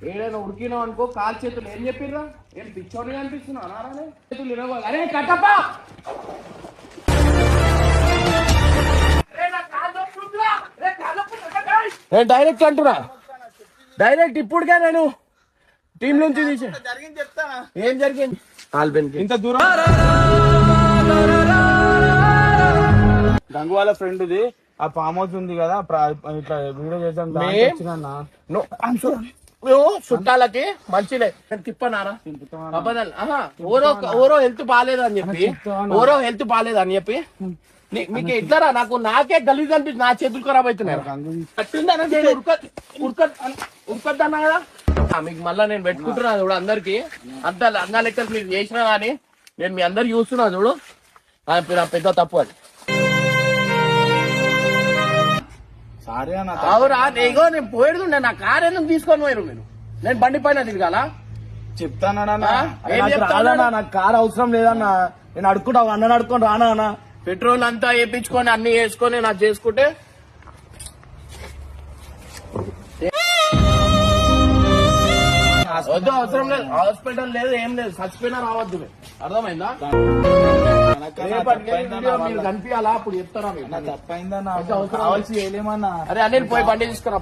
ఏదైనా ఉడికినావు అనుకో కాలు చేతులు ఏం చెప్పిర్రా ఏం పిచ్చోని అనిపిస్తున్నా అనారానే చేతులు ఇరవాలి అరే కట్టప్ప డైరెక్ట్ అంటున్నా డైరెక్ట్ ఇప్పుడుగా నేను టీం నుంచి తీసి జరిగింది చెప్తానా ఏం జరిగింది ఇంత దూరం గంగు వాళ్ళ ఫ్రెండ్ది ఆ ఫామ్ హౌస్ ఉంది కదా ఇట్లా వీడియో చేద్దాం చుట్టాలకి మంచిలే తిప్పనారా అబద్ధాలు ఓరో హెల్త్ బాగాలేదు అని చెప్పి ఓరో హెల్త్ బాగాలేదు అని చెప్పి మీకు ఎట్లారా నాకే గలీజ్ అనిపిస్తుంది నా చేతులు ఖరాబ్ అవుతున్నాయి ఉరకద్దన్నా కదా మీకు మళ్ళా నేను పెట్టుకుంటున్నా చూడు అందరికి అంత లెక్కలు మీరు చేసినా కానీ నేను మీ అందరు చూస్తున్నా చూడు నా పెద్ద తప్పు అది అవురా నీగో నేను పోయేడుండే నా కార్ ఎందుకు తీసుకొని పోయారు మీరు నేను బండి పైన తిరగాల చెప్తానా నాకు కార్ అవసరం లేదన్నా నేను అడుక్కుంటా అన్నని అడుక్కొని రానా అన్న పెట్రోల్ అంతా వేయించుకొని అన్ని వేసుకొని నాకు చేసుకుంటే వద్దు అవసరం లేదు హాస్పిటల్ లేదు ఏం లేదు చచ్చిపోయినా రావద్దు అర్థమైందా మీరు కనిపించాలా అప్పుడు చెప్తారా తప్పైందన్నా కావాల్సి ఏమన్నా అరే అన్ని పోయి బండి తీసుకురా